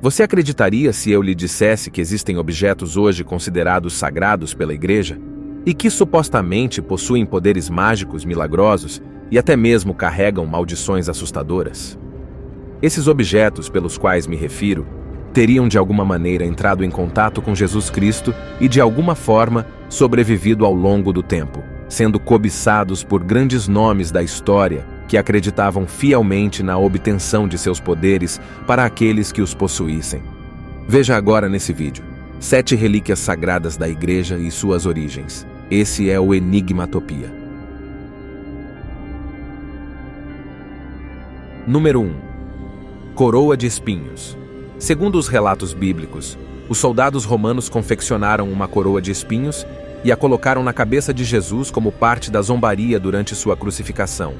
Você acreditaria se eu lhe dissesse que existem objetos hoje considerados sagrados pela Igreja e que supostamente possuem poderes mágicos milagrosos e até mesmo carregam maldições assustadoras? Esses objetos pelos quais me refiro teriam de alguma maneira entrado em contato com Jesus Cristo e de alguma forma sobrevivido ao longo do tempo, sendo cobiçados por grandes nomes da história que acreditavam fielmente na obtenção de seus poderes para aqueles que os possuíssem. Veja agora nesse vídeo 7 relíquias sagradas da Igreja e suas origens. Esse é o Enigmatopia. Número 1. Coroa de espinhos. Segundo os relatos bíblicos, os soldados romanos confeccionaram uma coroa de espinhos e a colocaram na cabeça de Jesus como parte da zombaria durante sua crucificação.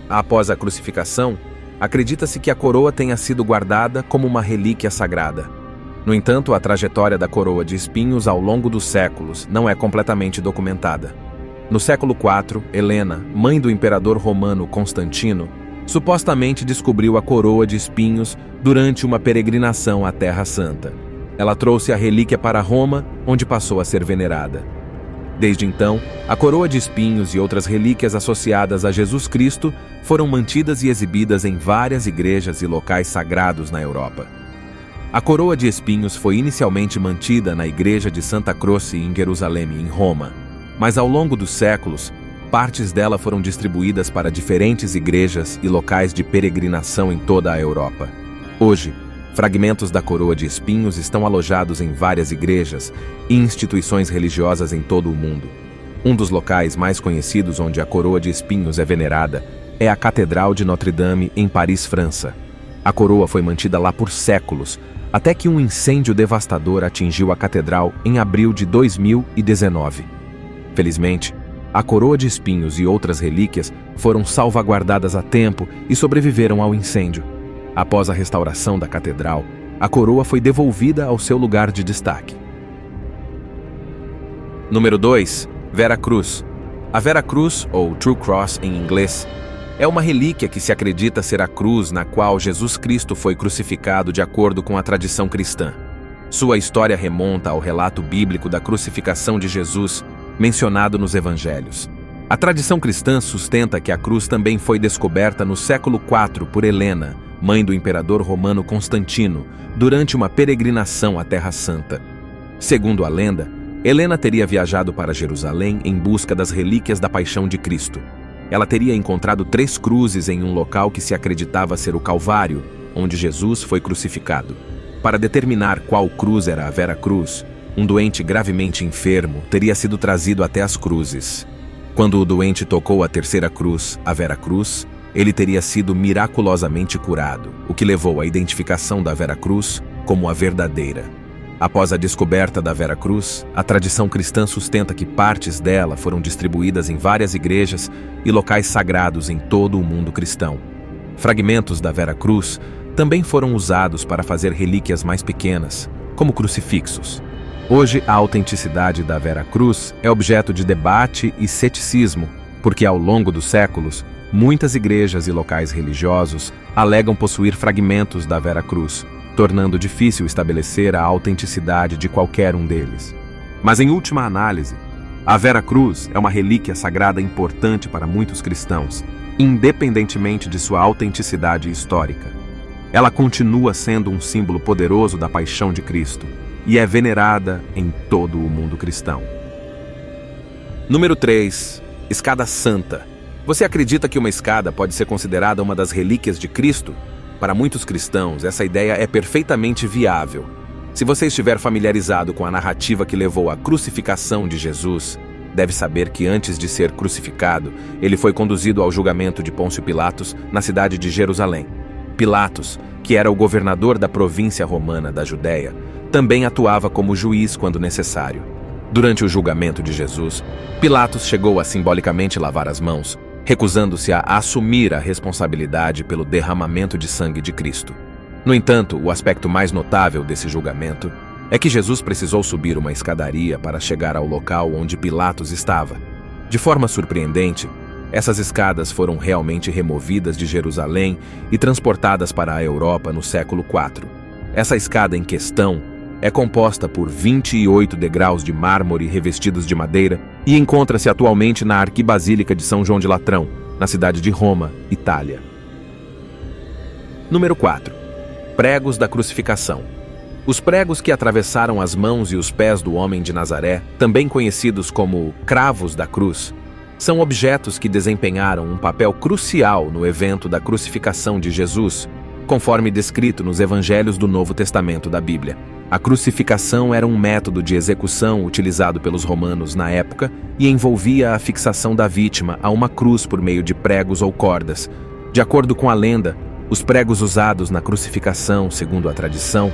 Após a crucificação, acredita-se que a coroa tenha sido guardada como uma relíquia sagrada. No entanto, a trajetória da coroa de espinhos ao longo dos séculos não é completamente documentada. No século IV, Helena, mãe do imperador romano Constantino, supostamente descobriu a coroa de espinhos durante uma peregrinação à Terra Santa. Ela trouxe a relíquia para Roma, onde passou a ser venerada. Desde então, a coroa de espinhos e outras relíquias associadas a Jesus Cristo foram mantidas e exibidas em várias igrejas e locais sagrados na Europa. A coroa de espinhos foi inicialmente mantida na igreja de Santa Croce em Jerusalém, em Roma, mas ao longo dos séculos, partes dela foram distribuídas para diferentes igrejas e locais de peregrinação em toda a Europa. Hoje, fragmentos da coroa de espinhos estão alojados em várias igrejas e instituições religiosas em todo o mundo. Um dos locais mais conhecidos onde a coroa de espinhos é venerada é a Catedral de Notre-Dame, em Paris, França. A coroa foi mantida lá por séculos, até que um incêndio devastador atingiu a catedral em abril de 2019. Felizmente, a coroa de espinhos e outras relíquias foram salvaguardadas a tempo e sobreviveram ao incêndio. Após a restauração da catedral, a coroa foi devolvida ao seu lugar de destaque. Número 2. Vera Cruz. A Vera Cruz, ou True Cross em inglês, é uma relíquia que se acredita ser a cruz na qual Jesus Cristo foi crucificado de acordo com a tradição cristã. Sua história remonta ao relato bíblico da crucificação de Jesus, mencionado nos Evangelhos. A tradição cristã sustenta que a cruz também foi descoberta no século IV por Helena, mãe do imperador romano Constantino, durante uma peregrinação à Terra Santa. Segundo a lenda, Helena teria viajado para Jerusalém em busca das relíquias da Paixão de Cristo. Ela teria encontrado 3 cruzes em um local que se acreditava ser o Calvário, onde Jesus foi crucificado. Para determinar qual cruz era a Vera Cruz, um doente gravemente enfermo teria sido trazido até as cruzes. Quando o doente tocou a terceira cruz, a Vera Cruz, ele teria sido miraculosamente curado, o que levou à identificação da Vera Cruz como a verdadeira. Após a descoberta da Vera Cruz, a tradição cristã sustenta que partes dela foram distribuídas em várias igrejas e locais sagrados em todo o mundo cristão. Fragmentos da Vera Cruz também foram usados para fazer relíquias mais pequenas, como crucifixos. Hoje, a autenticidade da Vera Cruz é objeto de debate e ceticismo, porque ao longo dos séculos, muitas igrejas e locais religiosos alegam possuir fragmentos da Vera Cruz, tornando difícil estabelecer a autenticidade de qualquer um deles. Mas em última análise, a Vera Cruz é uma relíquia sagrada importante para muitos cristãos, independentemente de sua autenticidade histórica. Ela continua sendo um símbolo poderoso da paixão de Cristo e é venerada em todo o mundo cristão. Número 3. Escada Santa. Você acredita que uma escada pode ser considerada uma das relíquias de Cristo? Para muitos cristãos, essa ideia é perfeitamente viável. Se você estiver familiarizado com a narrativa que levou à crucificação de Jesus, deve saber que antes de ser crucificado, ele foi conduzido ao julgamento de Pôncio Pilatos na cidade de Jerusalém. Pilatos, que era o governador da província romana da Judéia, também atuava como juiz quando necessário. Durante o julgamento de Jesus, Pilatos chegou a simbolicamente lavar as mãos, recusando-se a assumir a responsabilidade pelo derramamento de sangue de Cristo. No entanto, o aspecto mais notável desse julgamento é que Jesus precisou subir uma escadaria para chegar ao local onde Pilatos estava. De forma surpreendente, essas escadas foram realmente removidas de Jerusalém e transportadas para a Europa no século IV. Essa escada em questão é composta por 28 degraus de mármore revestidos de madeira e encontra-se atualmente na Arquibasílica de São João de Latrão, na cidade de Roma, Itália. Número 4. Pregos da crucificação. Os pregos que atravessaram as mãos e os pés do homem de Nazaré, também conhecidos como cravos da cruz, são objetos que desempenharam um papel crucial no evento da crucificação de Jesus, conforme descrito nos evangelhos do Novo Testamento da Bíblia. A crucificação era um método de execução utilizado pelos romanos na época e envolvia a fixação da vítima a uma cruz por meio de pregos ou cordas. De acordo com a lenda, os pregos usados na crucificação, segundo a tradição,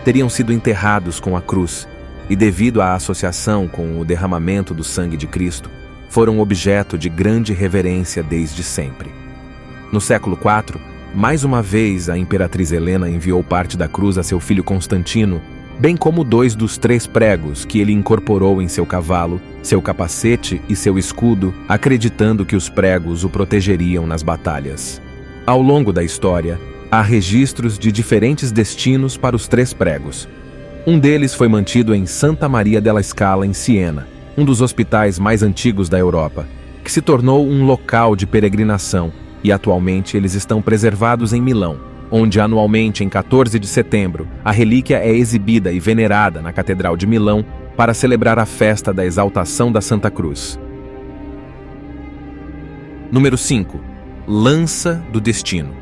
teriam sido enterrados com a cruz e, devido à associação com o derramamento do sangue de Cristo, foram objeto de grande reverência desde sempre. No século IV, mais uma vez a imperatriz Helena enviou parte da cruz a seu filho Constantino, bem como 2 dos 3 pregos que ele incorporou em seu cavalo, seu capacete e seu escudo, acreditando que os pregos o protegeriam nas batalhas. Ao longo da história, há registros de diferentes destinos para os 3 pregos. Um deles foi mantido em Santa Maria della Scala, em Siena, um dos hospitais mais antigos da Europa, que se tornou um local de peregrinação, e atualmente eles estão preservados em Milão, onde anualmente, em 14 de setembro, a relíquia é exibida e venerada na Catedral de Milão para celebrar a festa da exaltação da Santa Cruz. Número 5. Lança do Destino.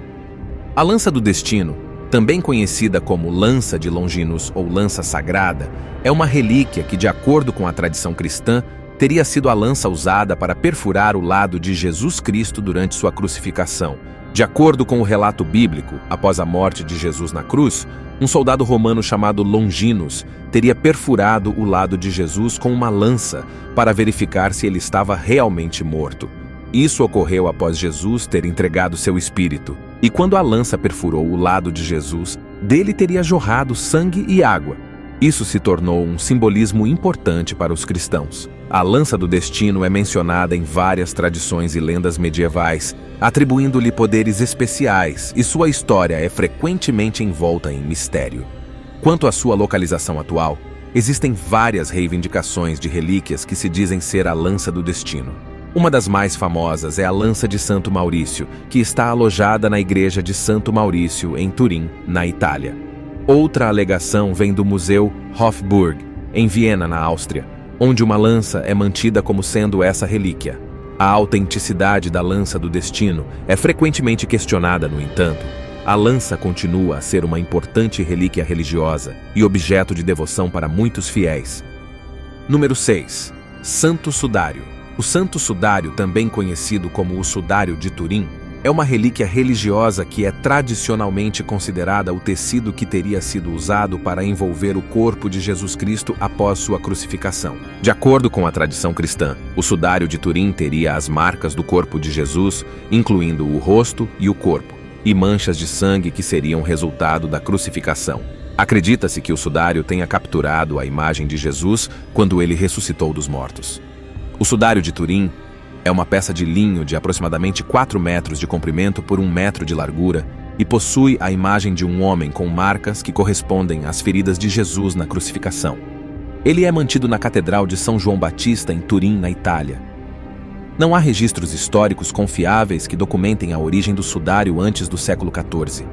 A lança do destino, também conhecida como lança de Longinus ou lança sagrada, é uma relíquia que, de acordo com a tradição cristã, teria sido a lança usada para perfurar o lado de Jesus Cristo durante sua crucificação. De acordo com o relato bíblico, após a morte de Jesus na cruz, um soldado romano chamado Longinus teria perfurado o lado de Jesus com uma lança para verificar se ele estava realmente morto. Isso ocorreu após Jesus ter entregado seu espírito, e quando a lança perfurou o lado de Jesus, dele teria jorrado sangue e água. Isso se tornou um simbolismo importante para os cristãos. A lança do destino é mencionada em várias tradições e lendas medievais, atribuindo-lhe poderes especiais, e sua história é frequentemente envolta em mistério. Quanto à sua localização atual, existem várias reivindicações de relíquias que se dizem ser a lança do destino. Uma das mais famosas é a lança de Santo Maurício, que está alojada na igreja de Santo Maurício, em Turim, na Itália. Outra alegação vem do Museu Hofburg, em Viena, na Áustria, onde uma lança é mantida como sendo essa relíquia. A autenticidade da lança do destino é frequentemente questionada, no entanto. A lança continua a ser uma importante relíquia religiosa e objeto de devoção para muitos fiéis. Número 6. Santo Sudário. O Santo Sudário, também conhecido como o Sudário de Turim, é uma relíquia religiosa que é tradicionalmente considerada o tecido que teria sido usado para envolver o corpo de Jesus Cristo após sua crucificação. De acordo com a tradição cristã, o Sudário de Turim teria as marcas do corpo de Jesus, incluindo o rosto e o corpo, e manchas de sangue que seriam resultado da crucificação. Acredita-se que o Sudário tenha capturado a imagem de Jesus quando ele ressuscitou dos mortos. O Sudário de Turim é uma peça de linho de aproximadamente 4 metros de comprimento por 1 metro de largura e possui a imagem de um homem com marcas que correspondem às feridas de Jesus na crucificação. Ele é mantido na Catedral de São João Batista, em Turim, na Itália. Não há registros históricos confiáveis que documentem a origem do sudário antes do século XIV.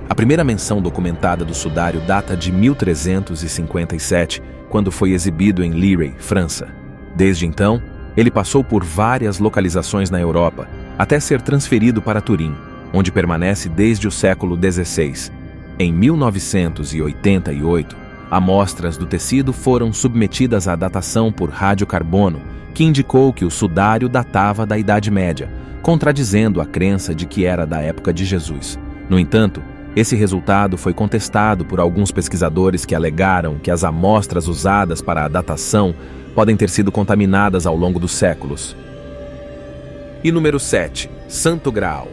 A primeira menção documentada do sudário data de 1357, quando foi exibido em Liray, França. Desde então, ele passou por várias localizações na Europa, até ser transferido para Turim, onde permanece desde o século XVI. Em 1988, amostras do tecido foram submetidas à datação por radiocarbono, que indicou que o sudário datava da Idade Média, contradizendo a crença de que era da época de Jesus. No entanto, esse resultado foi contestado por alguns pesquisadores que alegaram que as amostras usadas para a datação podem ter sido contaminadas ao longo dos séculos. E número 7. Santo Graal.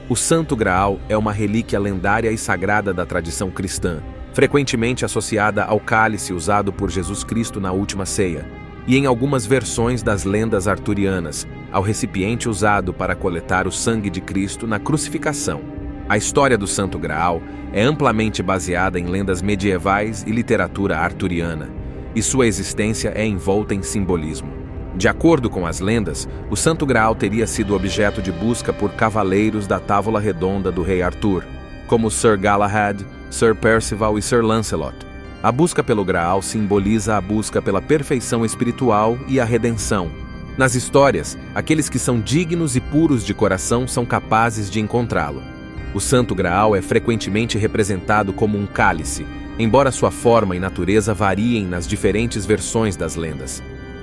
O Santo Graal é uma relíquia lendária e sagrada da tradição cristã, frequentemente associada ao cálice usado por Jesus Cristo na última ceia, e em algumas versões das lendas arturianas, ao recipiente usado para coletar o sangue de Cristo na crucificação. A história do Santo Graal é amplamente baseada em lendas medievais e literatura arturiana, e sua existência é envolta em simbolismo. De acordo com as lendas, o Santo Graal teria sido objeto de busca por cavaleiros da Távola Redonda do rei Arthur, como Sir Galahad, Sir Percival e Sir Lancelot. A busca pelo Graal simboliza a busca pela perfeição espiritual e a redenção. Nas histórias, aqueles que são dignos e puros de coração são capazes de encontrá-lo. O Santo Graal é frequentemente representado como um cálice, embora sua forma e natureza variem nas diferentes versões das lendas.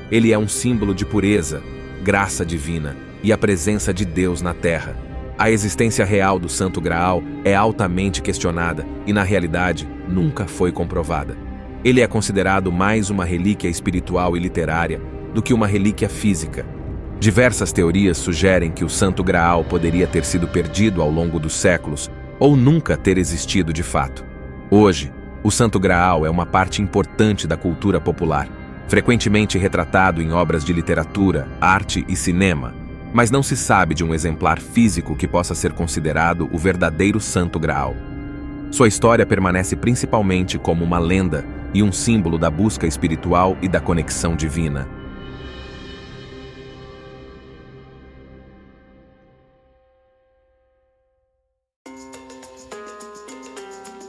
Ele é um símbolo de pureza, graça divina e a presença de Deus na Terra. A existência real do Santo Graal é altamente questionada e, na realidade, nunca foi comprovada. Ele é considerado mais uma relíquia espiritual e literária do que uma relíquia física. Diversas teorias sugerem que o Santo Graal poderia ter sido perdido ao longo dos séculos ou nunca ter existido de fato. Hoje, o Santo Graal é uma parte importante da cultura popular, frequentemente retratado em obras de literatura, arte e cinema, mas não se sabe de um exemplar físico que possa ser considerado o verdadeiro Santo Graal. Sua história permanece principalmente como uma lenda e um símbolo da busca espiritual e da conexão divina.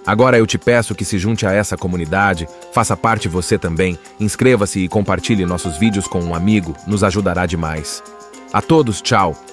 Agora eu te peço que se junte a essa comunidade, faça parte você também, inscreva-se e compartilhe nossos vídeos com um amigo, nos ajudará demais. A todos, tchau!